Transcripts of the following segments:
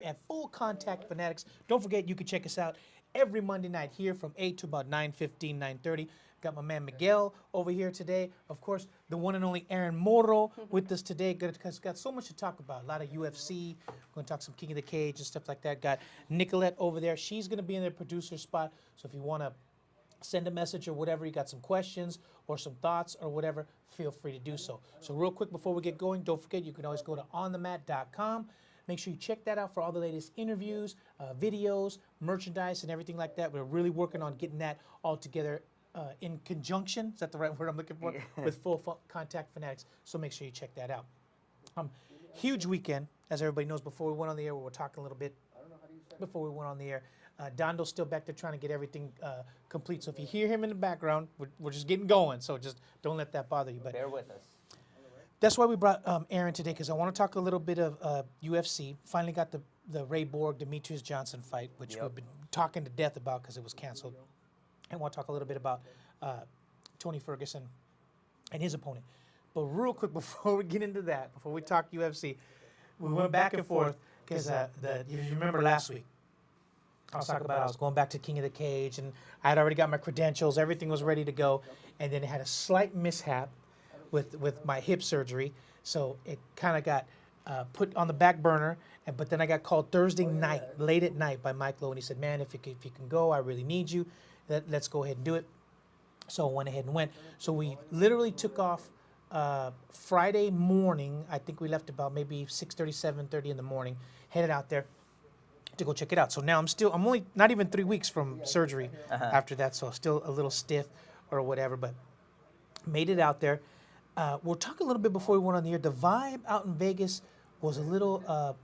at Full Contact Fanatics. Don't forget, you can check us out every Monday night here from 8 to about 9:15, 9:30. Got my man Miguel over here today. Of course, the one and only Aaron Moro with us today. Because got so much to talk about. A lot of UFC. We're going to talk some King of the Cage and stuff like that. Got Nicolette over there. She's going to be in the producer spot. So if you want to send a message or whatever, you got some questions or some thoughts or whatever, feel free to do so. So real quick before we get going, don't forget you can always go to onthemat.com. Make sure you check that out for all the latest interviews, videos, merchandise, and everything like that. We're really working on getting that all together in conjunction. Is that the right word I'm looking for? Yeah. With Full Contact Fanatics. So make sure you check that out. Huge weekend, as everybody knows. Before we went on the air, we were talking a little bit before we went on the air. Dondo's still back there trying to get everything complete. So if you hear him in the background, we're just getting going. So just don't let that bother you. But bear with us. That's why we brought Aaron today, because I want to talk a little bit of UFC. Finally got the Ray Borg, Demetrius Johnson fight, which we've been talking to death about because it was canceled. And we'll talk a little bit about Tony Ferguson and his opponent. But real quick, before we get into that, before we talk UFC, we went back and forth because if you remember last week, I was talking about I was going back to King of the Cage, and I had already got my credentials. Everything was ready to go. And then it had a slight mishap with my hip surgery. So it kind of got put on the back burner. But then I got called Thursday night, late at night, by Mike Lowe. And he said, man, if you can go, I really need you. Let's go ahead and do it. So I went ahead and went. So we literally took off Friday morning. I think we left about maybe 6:30, 7:30 in the morning, headed out there to go check it out. So now I'm only not even 3 weeks from surgery after that, so still a little stiff or whatever, but made it out there. We'll talk a little bit before we went on the air. The vibe out in Vegas was a little,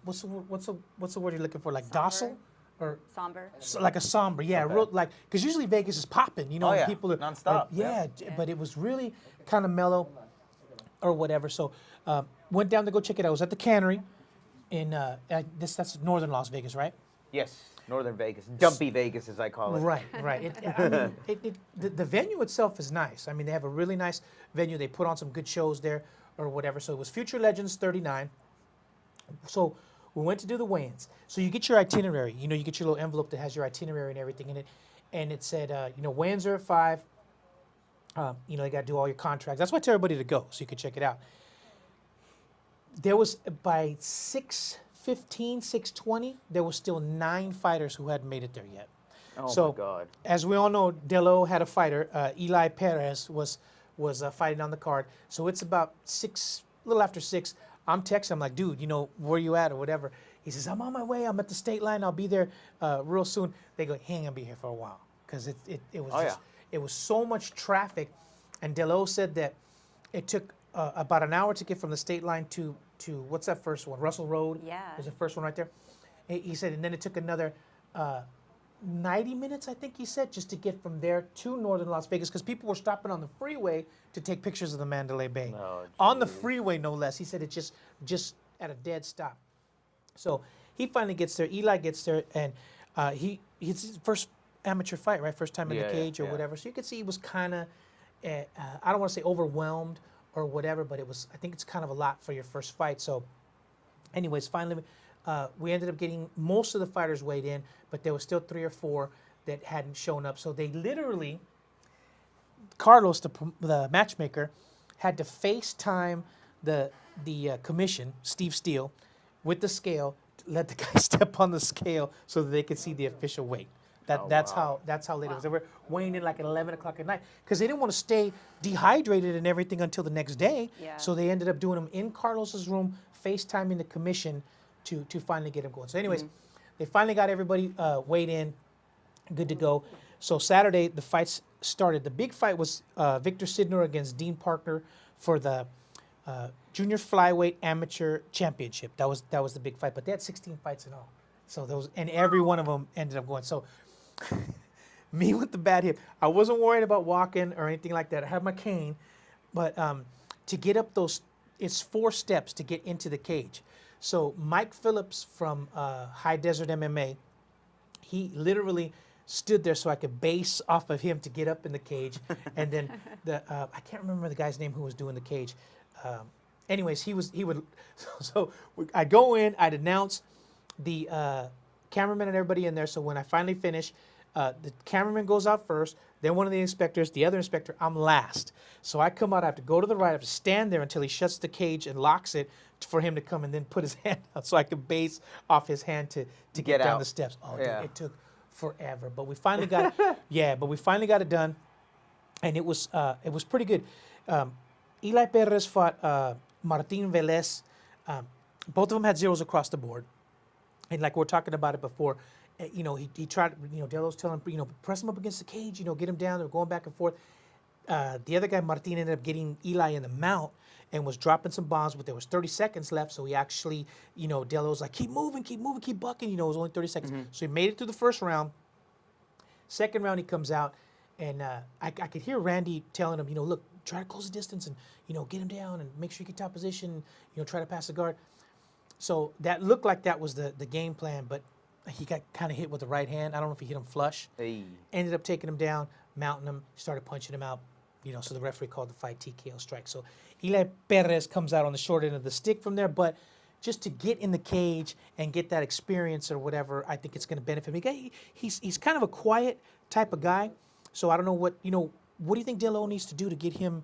what's the word you're looking for? Like Somber. docile? Or Somber. so like a somber, yeah, Okay. real, like, because usually Vegas is popping, you know, Oh, yeah. people are Nonstop, yeah, but it was really kind of mellow or whatever. So went down to go check it out. I was at the Cannery in that's northern Las Vegas, right? Yes, Northern Vegas, Dumpy Vegas, as I call it. Right. The venue itself is nice. I mean, they have a really nice venue. They put on some good shows there or whatever. So it was Future Legends 39. So we went to do the weigh-ins. So you get your itinerary. You know, you get your little envelope that has your itinerary and everything in it. And it said, weigh-ins are at 5. You know, you got to do all your contracts. That's why I tell everybody to go, so you can check it out. There was, by 6:15, 6:20, there was still 9 fighters who hadn't made it there yet. Oh, So, my God. as we all know, Delo had a fighter. Eli Perez was fighting on the card. So it's about 6, a little after 6. I'm texting. I'm like, dude, you know, where you at or whatever. He says, I'm on my way. I'm at the state line. I'll be there real soon. They go, he ain't gonna be here for a while because it was it was so much traffic. And Delo said that it took about an hour to get from the state line to what's that first one? Russell Road. Yeah. There's the first one right there. He said, and then it took another 90 minutes, I think he said, just to get from there to northern Las Vegas, because people were stopping on the freeway to take pictures of the Mandalay Bay. Oh, on the geez. freeway, no less. He said it just at a dead stop. So he finally gets there. Eli gets there, and he's his first amateur fight, right? First time in the cage or whatever. So you could see he was kind of, I don't want to say overwhelmed or whatever, but I think it's kind of a lot for your first fight. So anyways, finally, we ended up getting most of the fighters weighed in, but there was still 3 or 4 that hadn't shown up. So they literally, Carlos, the matchmaker, had to FaceTime the commission, Steve Steele, with the scale, to let the guy step on the scale so that they could see the official weight. That's how late it was. They were weighing in like at 11 o'clock at night because they didn't want to stay dehydrated and everything until the next day. Yeah. So they ended up doing them in Carlos's room, FaceTiming the commission to finally get him going. So anyways, they finally got everybody weighed in, good to go. So Saturday, the fights started. The big fight was Victor Sidnor against Dean Parker for the Junior Flyweight Amateur Championship. That was the big fight. But they had 16 fights in all. So and every one of them ended up going. So me with the bad hip, I wasn't worried about walking or anything like that. I had my cane, but to get up it's 4 steps to get into the cage. So Mike Phillips from High Desert MMA, he literally stood there so I could base off of him to get up in the cage. And then I can't remember the guy's name who was doing the cage. Anyways, he would. So I go in, I'd announce the cameraman and everybody in there. So when I finally finish, the cameraman goes out first, then one of the inspectors, the other inspector, I'm last. So I come out, I have to go to the right, I have to stand there until he shuts the cage and locks it for him to come and then put his hand out so I can base off his hand to get down out. the steps. Oh, Yeah. dude, it took forever. But we finally got it done. And it was pretty good. Eli Perez fought Martin Velez. Both of them had zeros across the board. And like we were talking about it before, he tried, Delo's telling him, press him up against the cage, get him down. They're going back and forth. The other guy, Martin, ended up getting Eli in the mount and was dropping some bombs, but there was 30 seconds left. So he actually, Delo was like, keep moving, keep bucking. It was only 30 seconds. Mm-hmm. So he made it through the first round. Second round, he comes out. And I could hear Randy telling him, look, try to close the distance and, get him down and make sure you get top position, try to pass the guard. So that looked like that was the game plan, but he got kind of hit with the right hand. I don't know if he hit him flush. Hey. Ended up taking him down, mounting him, started punching him out, so the referee called the fight TKO strike. So Eli Perez comes out on the short end of the stick from there, but just to get in the cage and get that experience or whatever, I think it's going to benefit him. He's kind of a quiet type of guy. So I don't know what do you think Delo needs to do to get him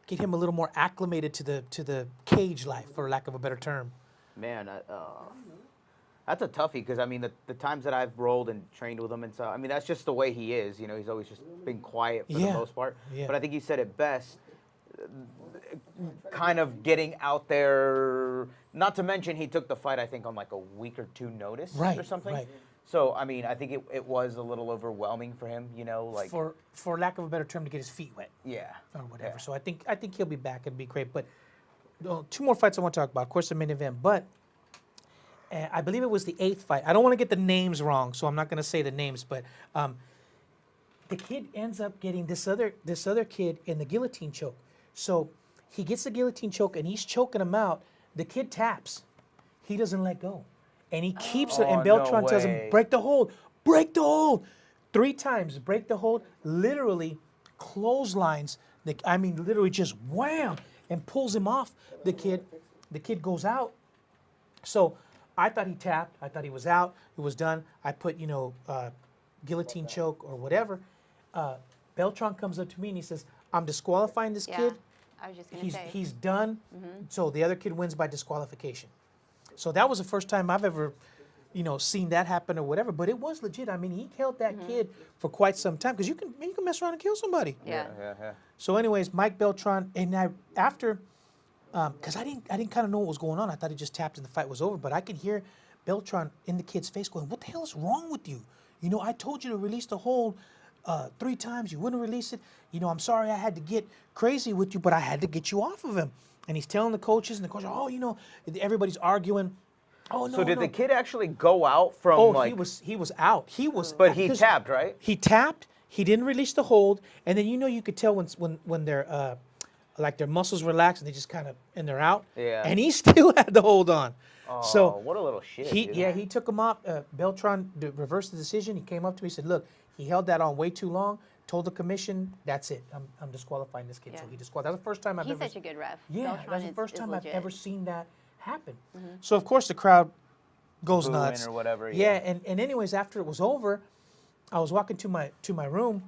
a little more acclimated to the cage life, for lack of a better term? Man, that's a toughie because the times that I've rolled and trained with him and so that's just the way he is. He's always just been quiet for the most part. Yeah. But I think you said it best. Kind of getting out there. Not to mention he took the fight I think on like a week or two notice or something. Right. So I think it was a little overwhelming for him. Like for lack of a better term, to get his feet wet. Yeah. Or whatever. Yeah. So I think he'll be back and be great. But two more fights I want to talk about. Of course, the main event, but. I believe it was the 8th fight. I don't want to get the names wrong, so I'm not going to say the names. But the kid ends up getting this other kid in the guillotine choke. So he gets the guillotine choke, and he's choking him out. The kid taps. He doesn't let go. And he keeps it, and Beltran no tells him, way. break the hold. 3 times, break the hold. Literally clotheslines. Literally just wham, and pulls him off the kid. The kid goes out. So I thought he tapped. I thought he was out. It was done. I put, guillotine choke or whatever. Beltran comes up to me and he says, I'm disqualifying this kid. I was just going to say. He's done. So the other kid wins by disqualification. So that was the first time I've ever, seen that happen or whatever. But it was legit. He held that kid for quite some time because you can mess around and kill somebody. Yeah. So anyways, Mike Beltran, and after... because I didn't kind of know what was going on. I thought he just tapped and the fight was over. But I could hear Beltran in the kid's face going, what the hell is wrong with you? I told you to release the hold 3 times. You wouldn't release it. I'm sorry I had to get crazy with you, but I had to get you off of him. And he's telling the coaches, and the coaches, everybody's arguing. Oh, no, So did the kid actually go out from he was out. But he tapped, right? He tapped. He didn't release the hold. And then you could tell when they're... like their muscles relax and they just kind of, and they're out. Yeah. And he still had the hold on. Oh, so what a little shit. He took him off. Beltran reversed the decision. He came up to me and said, look, he held that on way too long, told the commission, that's it. I'm disqualifying this kid. Yeah. So he disqualified. That's the first time I've He's ever... such a good ref. Yeah, Beltran that's the first time I've legit. ever seen that happen. So, of course, the crowd goes Booing nuts. or whatever. Yeah, and anyways, after it was over, I was walking to my room,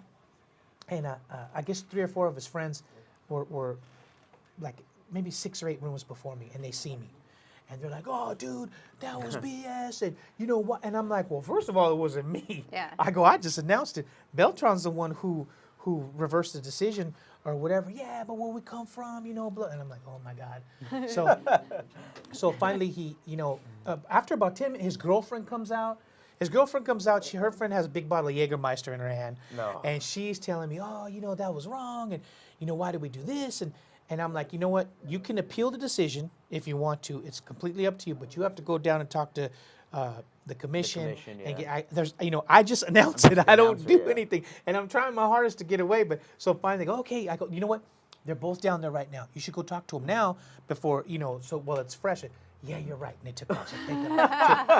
and I guess 3 or 4 of his friends were like maybe 6 or 8 rooms before me, and they see me. And they're like, oh, dude, that was BS. And you know what? And I'm like, well, first of all, it wasn't me. Yeah. I go, I just announced it. Beltran's the one who reversed the decision or whatever. Yeah, but where we come from, blah. And I'm like, oh, my God. So finally he, after about 10 minutes, his girlfriend comes out. Her friend has a big bottle of Jägermeister in her hand. No. And she's telling me, oh, that was wrong. And, why did we do this? And I'm like, you know what? You can appeal the decision if you want to. It's completely up to you. But you have to go down and talk to the commission. And I just announced it. I don't do anything. And I'm trying my hardest to get away. But so finally, they go, okay. I go, you know what? They're both down there right now. You should go talk to them now before, it's fresh. Yeah, you're right. And they took off. So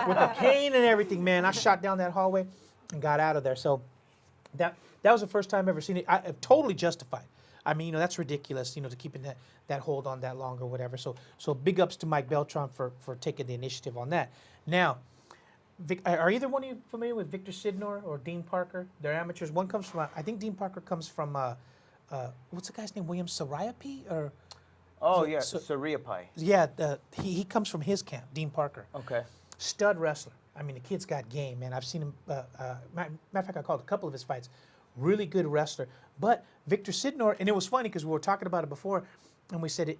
with the cane and everything, man, I shot down that hallway and got out of there. So that was the first time I've ever seen it. I totally justified. That's ridiculous, to keeping that hold on that long or whatever. So big ups to Mike Beltran for taking the initiative on that. Now, Are either one of you familiar with Victor Sidnor or Dean Parker? They're amateurs. One comes from, I think Dean Parker comes from, what's the guy's name? William Sariapi or? Oh yeah, Sariapi. Yeah, he comes from his camp, Dean Parker. Okay. Stud wrestler. I mean, the kid's got game, man. I've seen him. Matter of fact, I called a couple of his fights. Really good wrestler. But Victor Sidnor, and it was funny because we were talking about it before, and we said,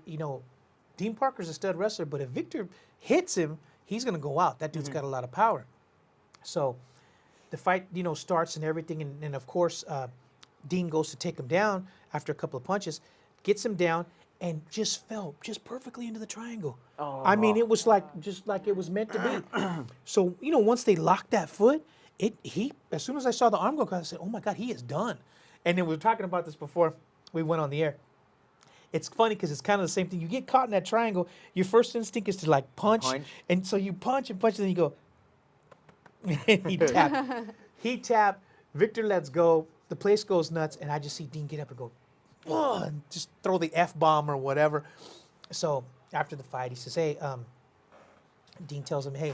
Dean Parker's a stud wrestler, but if Victor hits him, he's going to go out. That dude's got a lot of power. So the fight, starts and everything, and of course, Dean goes to take him down after a couple of punches, gets him down, and just fell perfectly into the triangle. Oh. I mean, it was just like it was meant to be. So, once they locked that foot, as soon as I saw the arm go across, I said, oh my God, he is done. And then we were talking about this before we went on the air. It's funny because it's kind of the same thing. You get caught in that triangle, your first instinct is to punch. And so you punch and punch, and then you go, and he tapped. He tapped, Victor lets go, the place goes nuts, and I just see Dean get up and go, oh, and just throw the F-bomb or whatever. So after the fight, he says, hey, Dean tells him, hey,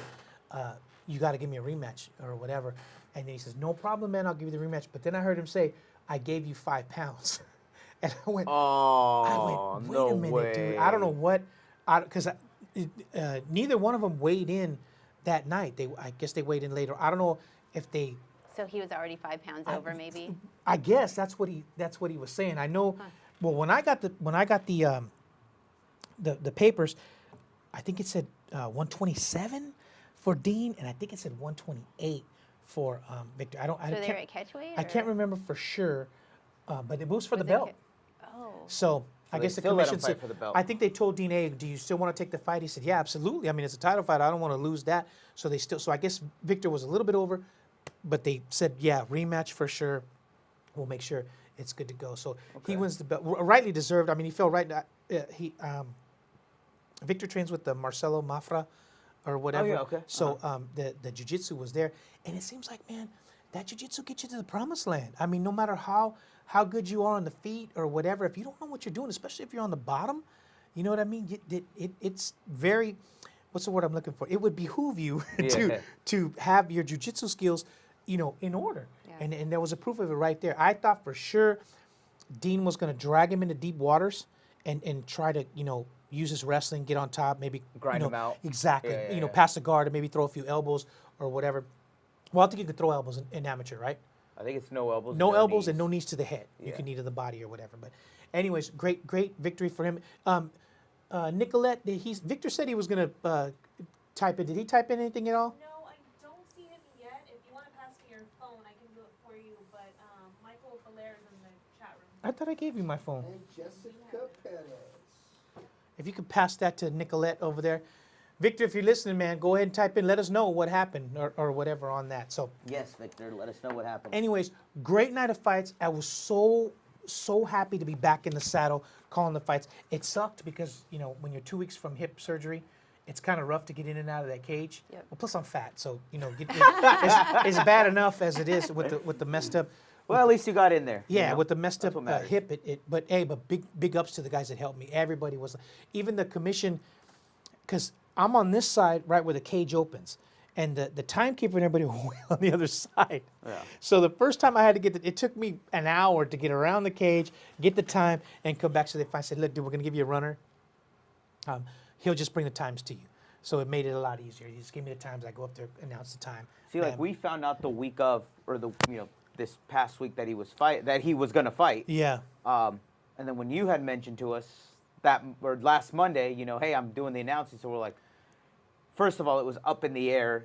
you got to give me a rematch or whatever. And then he says, no problem, man, I'll give you the rematch. But then I heard him say, I gave you 5 pounds. And I went, wait a minute, dude. I don't know what, because neither one of them weighed in that night. I guess they weighed in later. I don't know if they. So he was already 5 pounds over, maybe. I guess that's what he was saying. I know. Huh. Well, when I got the papers, I think it said 127 for Dean, and I think it said 128 for Victor. So they were at catchweight? I can't remember for sure, but it was for the belt. So I guess the still commission let him fight said, for the belt. I think they told Dean, hey, do you still want to take the fight? He said, yeah, absolutely. I mean, it's a title fight. I don't want to lose that. So I guess Victor was a little bit over, but they said, yeah, rematch for sure. We'll make sure it's good to go. So he wins the belt. Rightly deserved. I mean, he fell right. Victor trains with the Marcelo Mafra or whatever. Oh, yeah, okay. So the jiu-jitsu was there. And it seems like, man, that jiu-jitsu gets you to the promised land. I mean, no matter how good you are on the feet or whatever, if you don't know what you're doing, especially if you're on the bottom, you know what I mean? It's very, what's the word I'm looking for? It would behoove you to have your jiu-jitsu skills, in order. Yeah. And there was a proof of it right there. I thought for sure Dean was going to drag him into deep waters and try to, use his wrestling, get on top, maybe grind him out. Exactly. Pass the guard and maybe throw a few elbows or whatever. Well, I think you could throw elbows in amateur, right? I think it's no elbows. No elbows and no knees to the head. Yeah. You can knee to the body or whatever. But anyways, great victory for him. Nicolette, Victor said he was going to type in. Did he type in anything at all? No, I don't see him yet. If you want to pass me your phone, I can do it for you. But Michael Belair is in the chat room. I thought I gave you my phone. And Jessica Perez. If you could pass that to Nicolette over there. Victor, if you're listening, man, go ahead and type in. Let us know what happened or whatever on that. So yes, Victor, let us know what happened. Anyways, great night of fights. I was so happy to be back in the saddle calling the fights. It sucked because, when you're 2 weeks from hip surgery, it's kind of rough to get in and out of that cage. Yep. Well, plus I'm fat, so, it's bad enough as it is with the messed up. Well, at least you got in there. Yeah, with the messed up hip. But big ups to the guys that helped me. Everybody was, even the commission, because I'm on this side, right where the cage opens, and the timekeeper and everybody were on the other side. Yeah. So the first time I had to it took me an hour to get around the cage, get the time, and come back. So they finally said, look, dude, we're going to give you a runner. He'll just bring the times to you. So it made it a lot easier. He just gave me the times. I go up there, announce the time. See, like we found out the week of, or this past week that he was going to fight. Yeah. And then when you had mentioned to us last Monday, hey, I'm doing the announcing, so we're like, first of all, it was up in the air,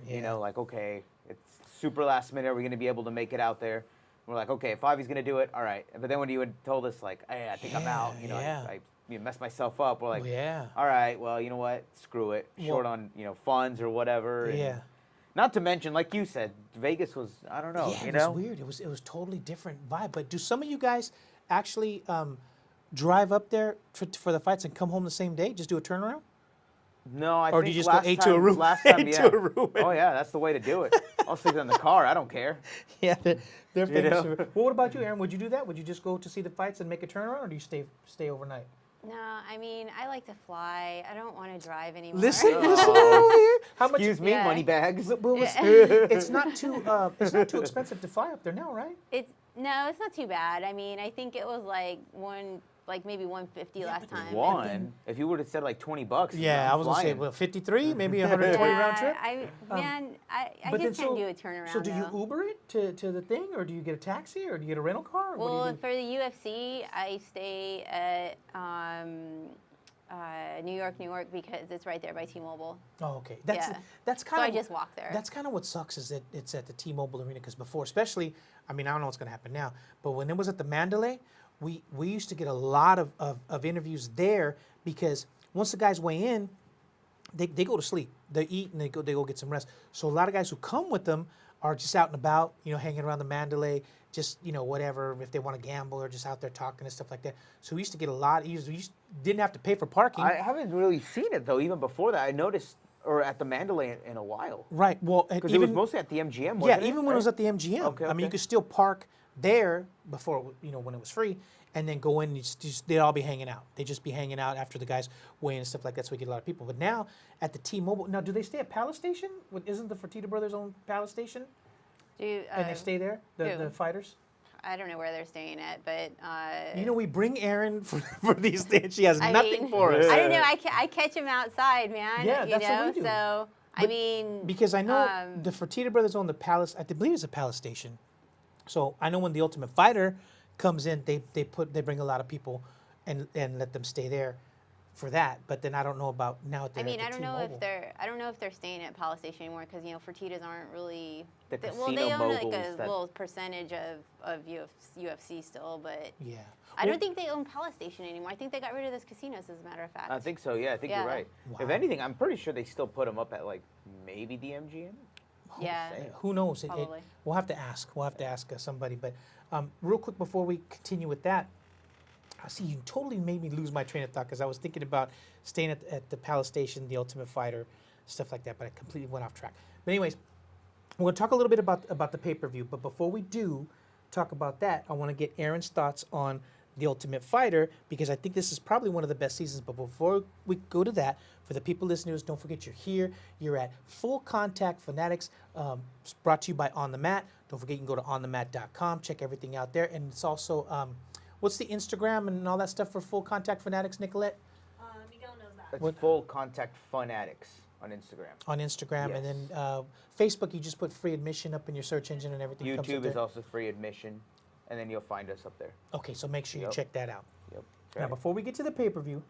okay, it's super last minute, are we going to be able to make it out there? We're like, okay, if Favi's going to do it, all right. But then when you had told us, like, hey, I think I'm out, I messed myself up, we're like, all right, well, you know what, screw it, short on, funds or whatever. And not to mention, like you said, Vegas was, I don't know, it was weird. It was totally different vibe. But do some of you guys actually drive up there for the fights and come home the same day? Just do a turnaround? No, I think or do you just go A to a room? Last time, to a room. Oh yeah, that's the way to do it. I'll sleep in the car. I don't care. Yeah, they're famous. Well, what about you, Aaron? Would you do that? Would you just go to see the fights and make a turnaround, or do you stay overnight? No, I mean, I like to fly. I don't want to drive anymore. Listen over here. How much? Excuse me, Yeah. money bags. Well, it's not too expensive to fly up there now, right? No, it's not too bad. I mean, I think it was like maybe 150 last time. One. If you would have said like $20. Yeah, I was gonna say, well, 53, maybe 120 round trip. I But then just can't do a turnaround. So do you though. Uber it to the thing, or do you get a taxi, or do you get a rental car? Or what Well, do you do? for the UFC, I stay at New York, because it's right there by T-Mobile. Oh, okay. Yeah. That's So kind I of just walk there. That's kind of what sucks is that it's at the T-Mobile Arena, because before, especially, I mean, I don't know what's going to happen now, but when it was at the Mandalay, we used to get a lot of interviews there, because once the guys weigh in, they go to sleep. They eat and they go get some rest. So a lot of guys who come with them are just out and about, hanging around the Mandalay, just, whatever, if they want to gamble or just out there talking and stuff like that. So we used to get a lot. We didn't have to pay for parking. I haven't really seen it though. Even before that, I noticed, or at the Mandalay in a while. Right. Well, Because it was mostly at the MGM. Wasn't yeah, it? even when it was at the MGM. Okay, I mean, you okay. could still park there before, when it was free, and then go in. And they'd all be hanging out. They'd just be hanging out after the guys weigh in and stuff like that. So we get a lot of people. But now at the T-Mobile, now do they stay at Palace Station? Isn't the Fertitta Brothers own Palace Station? And they stay there, the who? fighters. I don't know where they're staying at, but We bring Erin for these things. She has nothing for us. I don't know. I catch them outside, man. Yeah, you that's know. what we do. So I mean, Because I know the Fertitta Brothers own the Palace. I believe it's a Palace Station. So I know when the Ultimate Fighter comes in, they bring a lot of people and let them stay there for that. But then I don't know about now at the I mean, I don't know T-Mobile. if they're staying at Palace Station anymore, because Fertittas aren't really. The they casino own like moguls a that- little percentage of UFC still, but Yeah. I don't think they own Palace Station anymore. I think they got rid of those casinos, as a matter of fact. I think so. Yeah, I think Yeah. you're right. If Wow. anything, I'm pretty sure they still put them up at like maybe the MGM. Yeah. Who knows? Probably. We'll have to ask. We'll have to ask somebody. But real quick before we continue with that, I see you totally made me lose my train of thought, because I was thinking about staying at the Palace Station, the Ultimate Fighter, stuff like that. But I completely went off track. But anyways, we're going to talk a little bit about the pay-per-view. But before we do talk about that, I want to get Aaron's thoughts on the Ultimate Fighter, because I think this is probably one of the best seasons. But before we go to that, for the people listeners, don't forget you're here. You're at Full Contact Fanatics, brought to you by On The Mat. Don't forget you can go to onthemat.com, check everything out there. And it's also, what's the Instagram and all that stuff for Full Contact Fanatics, Nicolette? Miguel knows that. That's Full Contact Fun-Addicts on Instagram. On Instagram. And Yes. then Facebook, you just put free admission up in your search engine and everything comes up YouTube there. is also free admission, and then you'll find us up there. Okay, so make sure you Yep. check that out. Yep. Now, Right. before we get to the pay-per-view,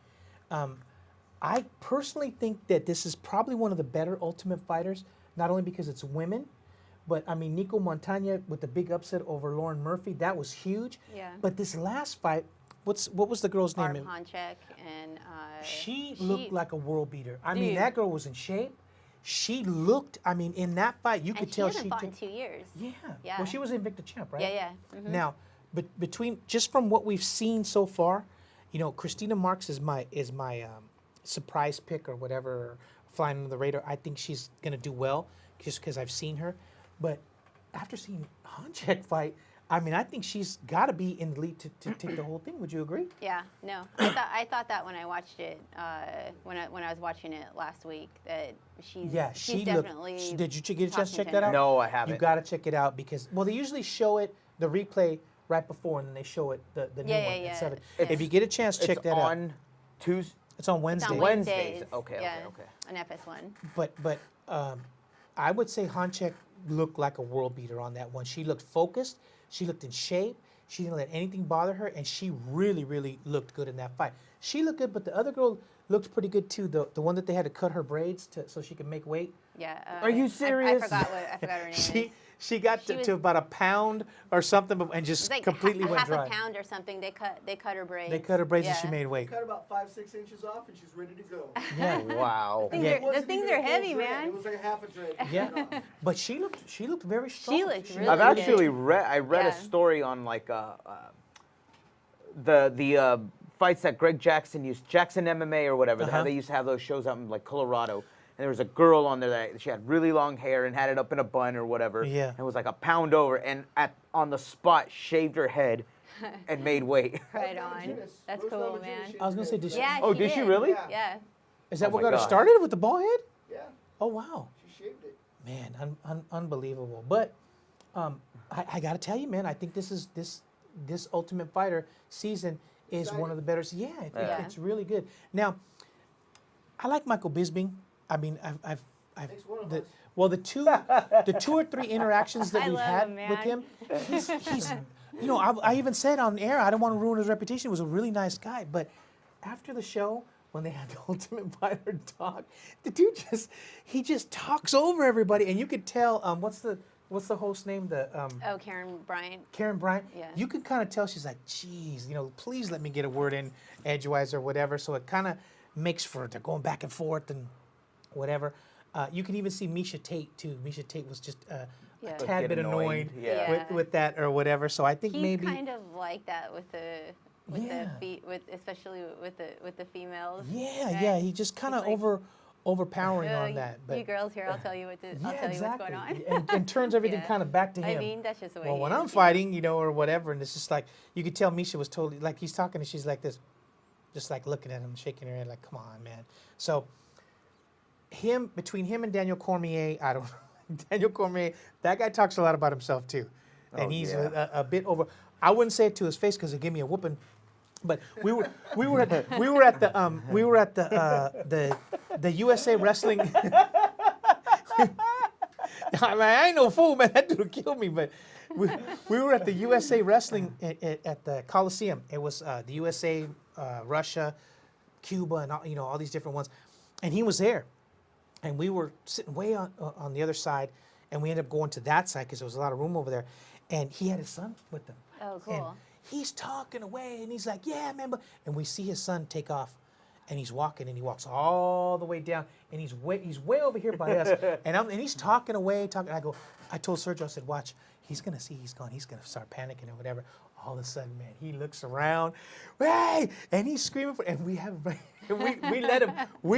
I personally think that this is probably one of the better Ultimate Fighters, not only because it's women, but I mean, Nico Montaña with the big upset over Lauren Murphy, that was huge. Yeah. But this last fight, what was the girl's Barb name? Honchek and She looked like a world beater. I mean, Dude. that girl was in shape. She looked, I mean, in that fight, you could and she tell hasn't she fought in took. 2 years. Yeah. Yeah. Well, she was Invicta champ, right? Yeah, yeah. Mhm. Now, but just from what we've seen so far, Christina Marks is my surprise pick or whatever, flying under the radar. I think she's gonna do well just because I've seen her. But after seeing Honchek fight, I mean, I think she's got to be in the lead to take the whole thing. Would you agree? Yeah, no, I thought that when I watched it, when I was watching it last week, that she's She definitely. looked. Did you get a top chance to check that contender. out? No, I haven't. You got to check it out because they usually show it the replay right before, and then they show it the new Yeah, one yeah, at yeah. 7. It's- If you get a chance, check It's that out. on Tuesday. It's on It's Wednesday. on Wednesdays. Wednesdays. Okay, yeah, okay. on FS1. But I would say Honchek looked like a world beater on that one. She looked focused. She looked in shape. She didn't let anything bother her, and she really, really looked good in that fight. She looked good, but the other girl looked pretty good too. The one that they had to cut her braids so she could make weight. Yeah. Are you I serious? forgot her name. is. She got She was- to about a pound or something, and It just was like completely went half dry. a pound or something. They cut her braids. They cut her braids, and Yeah. she made weight. Cut about 5-6 inches off, and she's ready to go. Yeah. Wow. Things Yeah. are- It wasn't the things even are a full heavy, dread. man. It was like a half a dread. Yeah, but she looked very strong. She looked really I've good. actually read. I read Yeah. a story on like the fights that Greg Jackson used, Jackson MMA or whatever. Uh-huh. How they used to have those shows out in like Colorado. And there was a girl on there that she had really long hair and had it up in a bun or whatever. Yeah. And was like a pound over, and on the spot shaved her head and made weight. Right on. That's cool, man. I was gonna say, did she? Yeah. Oh, did she really? Yeah. Yeah. Is that Oh what my got her gosh. started with the ball head? Yeah, Oh wow, she shaved it. man, unbelievable. But I gotta tell you, man, I think this Ultimate Fighter season is one of the better. Yeah, I think Yeah. it's really good. Now, I like Michael Bisping. I mean, I've Makes one of the, us. well, the two or three interactions that I we've love had him, with man. him, he's you know, I even said on air, I don't want to ruin his reputation. He was a really nice guy, but after the show, when they had the Ultimate Fighter talk, the dude he just talks over everybody, and you could tell. What's the host's name? Oh, Karen Bryant. Karen Bryant. Yeah. You can kind of tell she's like, geez, you know, please let me get a word in edgewise or whatever. So it kind of makes for they're going back and forth and whatever. You can even see Misha Tate too. Misha Tate was just Yeah. a tad Get bit annoyed, annoyed yeah. with that or whatever. So I think He's maybe kind of like that with the Yeah. especially with the females. yeah, right? yeah. He just kind of He's like, overpowering on you, that. you girls here, I'll tell you I'll yeah, tell you exactly. what's going on. and turns everything Yeah. kind of back to him. I mean, that's just the way. Well, he when is, I'm you know? fighting, you know, or whatever, and it's just like you could tell Misha was totally like he's talking and she's like this, just like looking at him, shaking her head, like, "Come on, man." So between him and Daniel Cormier, I don't know. Daniel Cormier, that guy talks a lot about himself too, and Oh, he's yeah. a bit over. I wouldn't say it to his face because it gave me a whooping. But we were at the USA Wrestling. I mean, I ain't no fool, man. That dude killed me. But we were at the USA Wrestling at the Coliseum. It was the USA, Russia, Cuba, and all, you know, all these different ones. And he was there, and we were sitting way on the other side, and we ended up going to that side because there was a lot of room over there. And he had his son with him. Oh, cool. And he's talking away, and he's like, "Yeah, man," and we see his son take off, and he's walking, and he walks all the way down, and he's way over here by us, and he's talking away, talking. I told Sergio, I said, "Watch, he's gonna see he's gone, he's gonna start panicking or whatever." All of a sudden, man, he looks around, hey, and he's screaming for, and we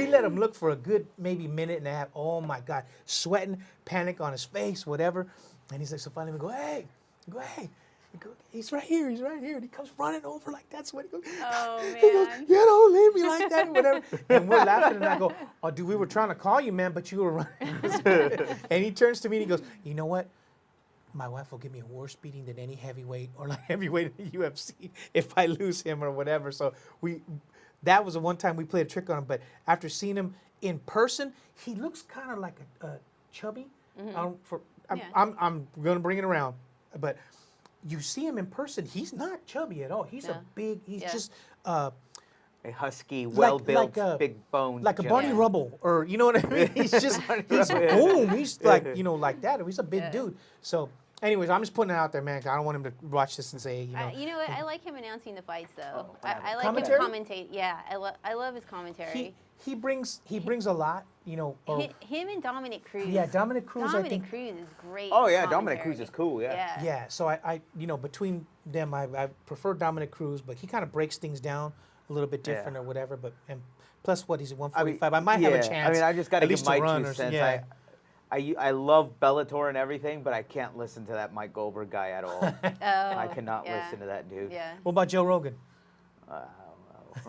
let him look for a good maybe minute and a half. Oh my God, sweating, panic on his face, whatever, and he's like, so finally we go, hey. He's right here. He's right here. And he comes running over like that's what he goes. Oh, He goes, man. you don't leave me like that, whatever. And we're laughing, and I go, oh, dude, we were trying to call you, man, but you were running. And he turns to me and he goes, you know what? My wife will give me a worse beating than any heavyweight or like heavyweight in the UFC if I lose him or whatever. So that was the one time we played a trick on him. But after seeing him in person, he looks kind of like a chubby. Yeah. I'm going to bring it around. But you see him in person, he's not chubby at all. He's No. a big, he's Yeah. just A husky, well-built, big boned. like a Barney Yeah. Rubble, or you know what I mean? He's just, he's boom. He's like, you know, like that. He's a big Yeah. dude. So, anyways, I'm just putting it out there, man. 'Cause I don't want him to watch this and say, you know. You know what? I like him announcing the fights, though. Oh, I like Commentary? him commentate. Yeah, I love his commentary. He brings a lot, you know. Or, Him and Dominic Cruz. yeah, Dominic Cruz, I Dominic think. Cruz is great. Oh yeah, commentary. Dominic Cruz is cool. Yeah. Yeah, so I you know, between them, I prefer Dominic Cruz, but he kind of breaks things down a little bit different Yeah. or whatever. But and plus, what he's at I mean, 145. I might have a yeah, chance. I mean, I just got to at give least my to run 2 or cents. yeah. I love Bellator and everything, but I can't listen to that Mike Goldberg guy at all. Oh, I cannot yeah. listen to that dude. Yeah. What about Joe Rogan?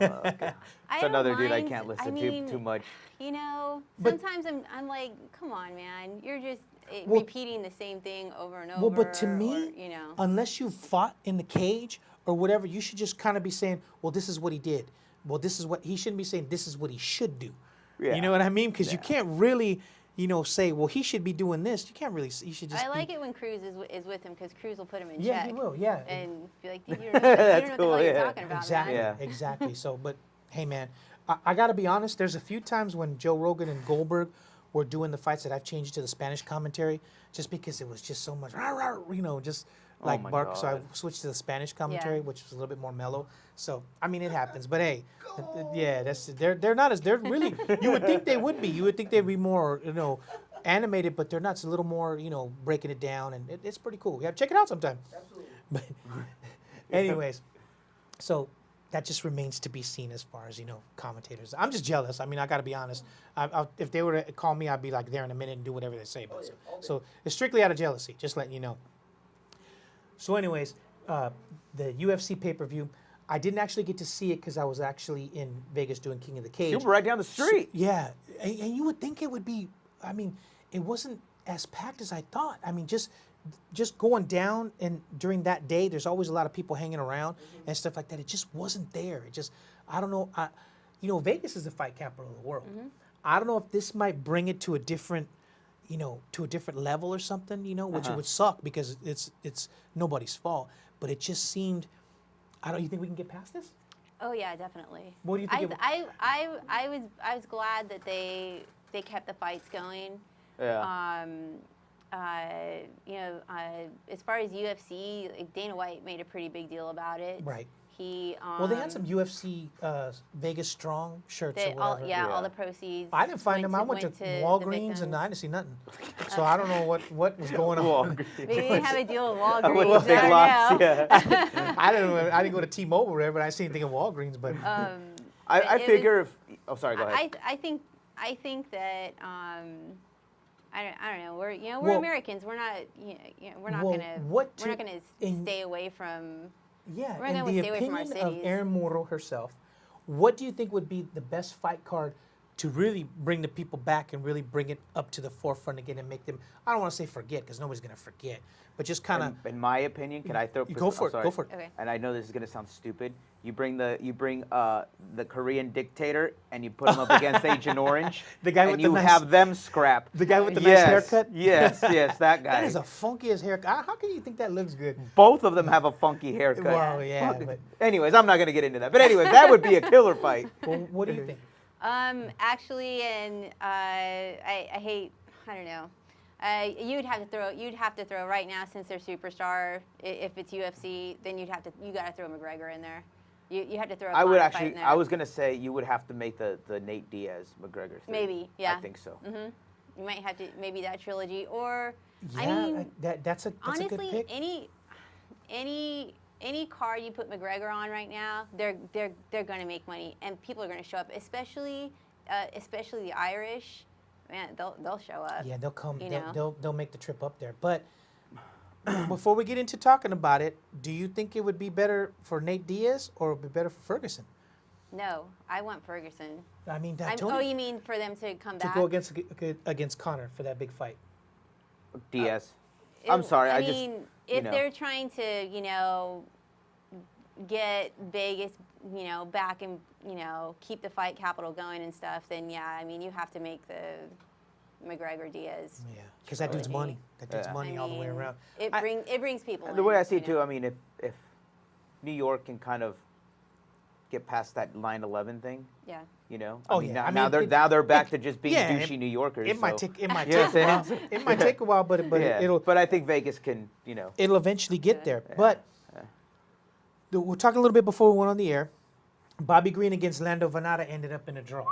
Okay. I It's don't another dude I mind. can't listen I mean, to too much. You know, But- sometimes I'm like, come on, man, you're just Well- repeating the same thing over and over. Well, but to or, me, you know, unless you fought in the cage or whatever, you should just kind of be saying, well, this is what he did. Well, this is what he shouldn't be saying. This is what he should do. Yeah. You know what I mean? Because you Yeah. can't really, you know, say, well, he should be doing this. You can't really. You should just. I like it when Cruz is with him because Cruz will put him in Yeah, check. he will. Yeah. And be like, dude, you don't know, you That's don't know cool, what the hell yeah. you're talking about, Exactly. man. Yeah. Exactly. So, but hey, man, I got to be honest. There's a few times when Joe Rogan and Goldberg were doing the fights that I've changed to the Spanish commentary, just because it was just so much, rah, rah, you know, just like my bark. So I God. switched to the Spanish commentary, Yeah. which was a little bit more mellow. So I mean, it happens. But hey, yeah, they're not as they're really. You would think they would be. You would think they'd be more, you know, animated, but they're not. It's a little more, you know, breaking it down, and it's pretty cool. Yeah, check it out sometime. Absolutely. But anyways, so that just remains to be seen as far as, you know, commentators. I'm just jealous. I mean, I got to be honest. If they were to call me, I'd be like there in a minute and do whatever they say. But so it's strictly out of jealousy, just letting you know. So anyways, the UFC pay-per-view. I didn't actually get to see it because I was actually in Vegas doing King of the Cage. You were right down the street. Yeah, and you would think it would be. I mean, it wasn't as packed as I thought. I mean, just going down and during that day, there's always a lot of people hanging around and stuff like that. It just wasn't there. It just, I don't know. Vegas is the fight capital of the world. I don't know if this might bring it to a different, to a different level or something. Which it would suck because it's nobody's fault. But it just seemed. You think we can get past this? Oh yeah, definitely. What do you think? I was glad that they kept the fights going. Yeah. As far as UFC, like Dana White made a pretty big deal about it. Right. He. Well, they had some UFC Vegas Strong shirts or whatever. All the proceeds. I didn't find them. I went to Walgreens and I didn't see nothing. So I don't know what was going on. Maybe they have a deal with Walgreens. I went to Big Lots. Yeah. I didn't go to T-Mobile there, but I see anything in Walgreens. But I figure if. Sorry. Go ahead. I think that. I don't know. We're Well, Americans. We're not. We're not well, gonna stay away from. Yeah, We're in gonna the stay away from our opinion of cities. Erin Moro herself, what do you think would be the best fight card to really bring the people back and really bring it up to the forefront again and make them, I don't want to say forget because nobody's going to forget, but just kind of. In my opinion, can I throw? Go for it. Sorry. Go for it. Okay. And I know this is gonna sound stupid. You bring the Korean dictator and you put him up against Agent Orange. The guy and with the you nice- have them scrap. The guy with the nice Yes, haircut? Yes, that guy. That is a funky as haircut. How can you think that looks good? Both of them have a funky haircut. Well, yeah. Fuck. But, Anyways, I'm not gonna get into that. But anyways, that would be a killer fight. well, what do you think? Actually, and I hate. I don't know. You'd have to throw right now since they're superstar. If it's UFC, then you got to throw McGregor in there. You have to throw. I would Conor fight actually. in there. I was gonna say you would have to make the Nate Diaz McGregor thing. Maybe, yeah. I think so. You might have to maybe that trilogy, or Yeah, I mean, that's a good honestly, pick. any card you put McGregor on right now, they're going to make money, and people are going to show up, especially the Irish. Man, they'll show up. Yeah, they'll come. You know? They'll make the trip up there. But before we get into talking about it, do you think it would be better for Nate Diaz or would be better for Ferguson? No, I want Ferguson. I mean, Oh, you mean for them to come to back? go against Conor for that big fight? Diaz. I'm sorry. I I mean, just. if they're trying to, get Vegas, back and, keep the fight capital going and stuff, then yeah, I mean, you have to make the McGregor Diaz. Yeah, because that dude's money. That dude's Yeah. money all the way around. It brings people. The way in, I see it too, I mean, if New York can kind of get past that 9/11 thing, Yeah. Oh, I mean, yeah. now they're back to just being yeah, douchey New Yorkers. It might so- take a while. Yeah, It might take a while, but yeah. it'll But I think Vegas can, it'll eventually get there. But we're talking a little bit before we went on the air. Bobby Green against Lando Venata ended up in a draw.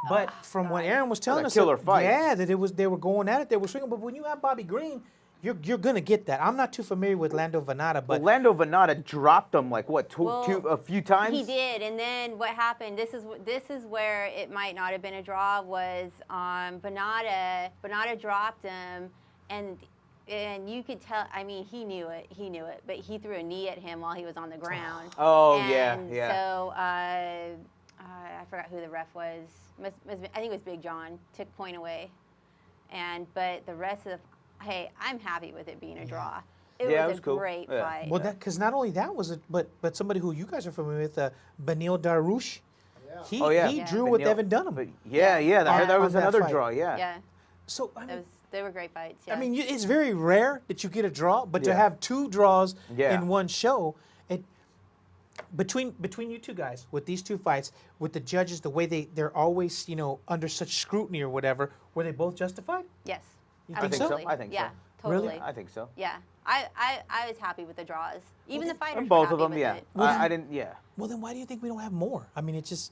But from what Aaron was telling us, killer fight. Yeah, that they were going at it, they were swinging. But when you have Bobby Green, you're gonna get that. I'm not too familiar with Lando Venata, but Well, Lando Venata dropped him like what, a few times? He did, and then what happened? This is where it might not have been a draw. Was Venata dropped him, and you could tell. I mean, he knew it, but he threw a knee at him while he was on the ground. Oh, and yeah. So I forgot who the ref was. I think it was Big John. Took point away, but the rest of the. Hey, I'm happy with it being a draw. It was a cool. great Yeah. fight. well, because not only that was it, but somebody who you guys are familiar with, Benil Dariush. Yeah. He Yeah. drew with Benil- Evan Dunham. But yeah, that On was that another fight. draw, yeah. yeah, So I mean, they were great fights. Yeah. I mean, it's very rare that you get a draw, but to Yeah. have two draws Yeah. in one show, between you two guys with these two fights, with the judges, the way they're always under such scrutiny or whatever, were they both justified? yes. You I think so. Absolutely. I think so. Yeah, Really? totally. I think so. Yeah, I was happy with the draws. Even the fighters. And were both of happy them, with yeah. it. I didn't, yeah. Well, then why do you think we don't have more? I mean, it's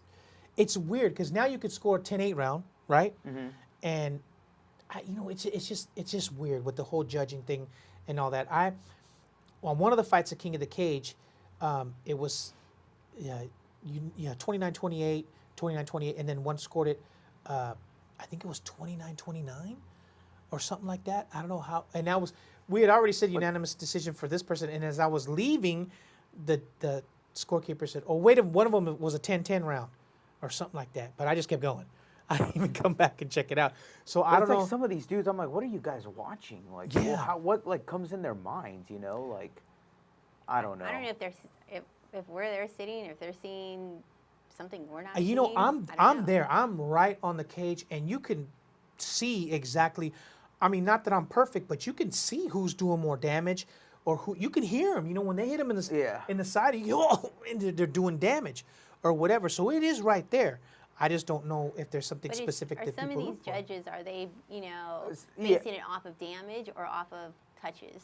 weird because now you could score a 10-8 round, right? Mm-hmm. And it's just weird with the whole judging thing and all that. On one of the fights at King of the Cage, it was 29-28, 29-28, and then one scored it. I think it was 29-29 or something like that. I don't know how. And that was we had already said unanimous decision for this person, and as I was leaving, the scorekeeper said, "Oh, wait, one of them was a 10-10 round, or something like that." But I just kept going. I didn't even come back and check it out. So I don't it's know. like some of these dudes, I'm like, what are you guys watching? Like, Yeah. what like comes in their minds? You know, like, I don't know. I don't know if they're if where they're sitting, if they're seeing something we're not. You know, seeing. I'm I don't know. there. I'm right on the cage, and you can see exactly. I mean, not that I'm perfect, but you can see who's doing more damage, or who you can hear them. You know, when they hit them in the side, you go, oh, and they're doing damage, or whatever. So it is right there. I just don't know if there's something But specific are that some people of look these for. judges, are they, Yeah. basing it off of damage or off of touches?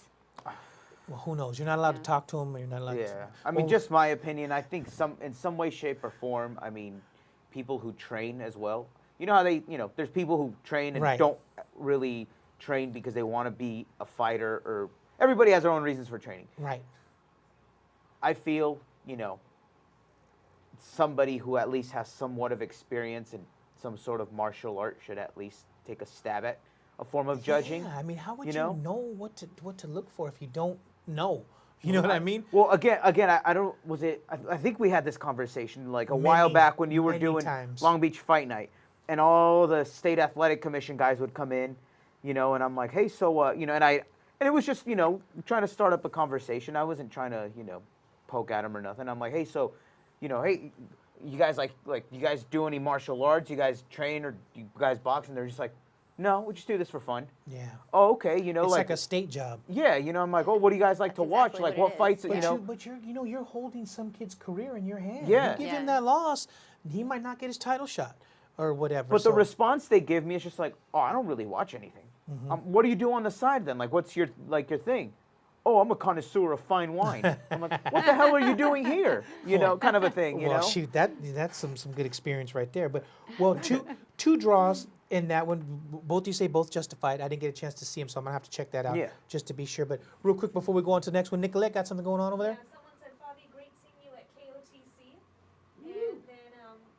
Well, who knows? You're not allowed to talk to them, or you're not allowed to. Yeah, I mean, just my opinion. I think in some way, shape, or form. I mean, people who train as well. You know how there's people who train and Right. don't really train because they want to be a fighter, or everybody has their own reasons for training. Right. I feel, somebody who at least has somewhat of experience in some sort of martial art should at least take a stab at a form of judging. Yeah, I mean, how would you you know? know what to look for if you don't know? You know what I mean? Well, again, I don't. Was it? I think we had this conversation like a while Many, back when you were many doing times. Long Beach Fight Night, and all the state athletic commission guys would come in, and I'm like, hey, so and it was just trying to start up a conversation. I wasn't trying to poke at them or nothing. I'm like, hey, so, hey, you guys like you guys do any martial arts? You guys train or you guys box? And they're just like, no, we just do this for fun. Yeah. Oh, okay, It's like a state job. yeah, I'm like, oh, what do you guys like to That's watch? exactly Like, what what it fights? is. But you're holding some kid's career in your hand. Yeah. You give him Yeah. that loss, he might not get his title shot or whatever. But the so- response they give me is just like, oh, I don't really watch anything. Mm-hmm. What do you do on the side then? Like, what's your thing? Oh, I'm a connoisseur of fine wine. I'm like, what the hell are you doing here? Kind of a thing. Well, shoot, that's some good experience right there. But two draws in that one. Both you say both justified. I didn't get a chance to see him, so I'm gonna have to check that out just to be sure. But real quick before we go on to the next one, Nicolette, got something going on over Yeah, there? someone said, Fabi, great seeing you at KOTC. And then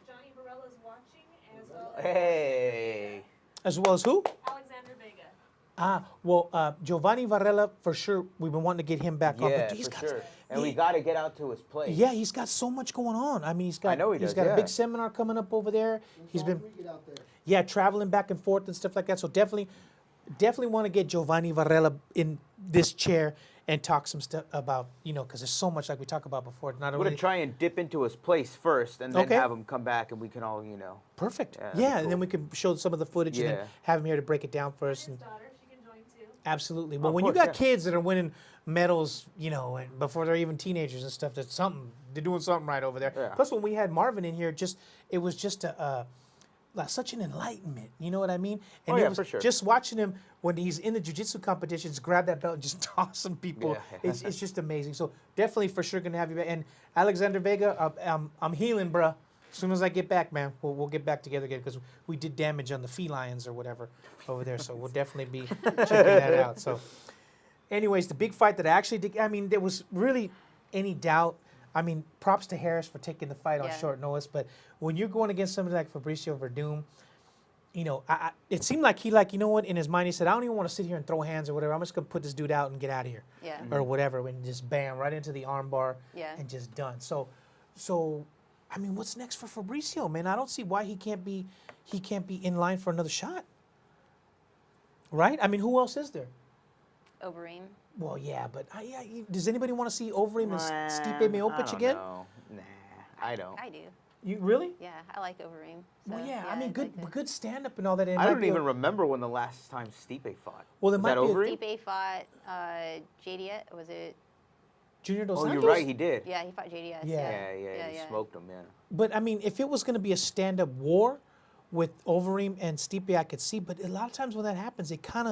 Johnny Varella's watching, as well as Hey. As well as who? Alexander Vega. Giovanni Varela for sure. We've been wanting to get him back on. Yeah, But he's for got, sure. And we got to get out to his place. Yeah, he's got so much going on. I mean, he's got I know he has does, got a yeah. big seminar coming up over there. He's been Get out there. traveling back and forth and stuff like that. So definitely want to get Giovanni Varela in this chair and talk some stuff about, because there's so much like we talked about before. Not We're going only to try and dip into his place first and then Okay. have him come back and we can all, perfect. Yeah, Yeah, that'd be and then cool. we can show some of the footage and Yeah. then have him here to break it down for us. His And daughter, she can join too. absolutely. Oh, But of when you course, got yeah. kids that are winning medals, and before they're even teenagers and stuff, that's something. They're doing something right over there. Yeah. Plus, when we had Marvin in here, it was just like such an enlightenment. You know what I mean? And Oh, it yeah, was for sure. just watching him when he's in the jiu-jitsu competitions, grab that belt and just toss some people. Yeah. It's just amazing. So definitely for sure gonna have you back. And Alexander Vega, I'm healing, bruh. As soon as I get back, man, we'll get back together again because we did damage on the felines or whatever over there. So we'll definitely be checking that out. So, anyways, the big fight that I actually did. I mean, there was really any doubt. I mean, props to Harris for taking the fight on Yeah. short notice. But when you're going against somebody like Fabricio Verdum, it seemed like he in his mind he said, I don't even want to sit here and throw hands or whatever. I'm just gonna put this dude out and get out of here, Yeah. or whatever, and just bam right into the armbar, Yeah. and just done. So, I mean, what's next for Fabricio, man? I don't see why he can't be in line for another shot. Right? I mean, who else is there? Overeem. Well, yeah, but does anybody want to see Overeem and Stipe I Miocic don't again? know. Nah, I don't. I do. You really? Yeah, I like Overeem. Well, So, yeah. I mean, I'd like to- good stand up and all that. and it I might don't be a- even remember when the last time Stipe fought. Well, it Was might that be a- over? Stipe fought JDS. Was it? Junior Dos Oh, Santos. you're right, he did. Yeah, he fought JDS. Yeah. Yeah, he smoked him, yeah. But I mean, if it was going to be a stand up war with Overeem and Stipe, I could see. But a lot of times when that happens, it kind of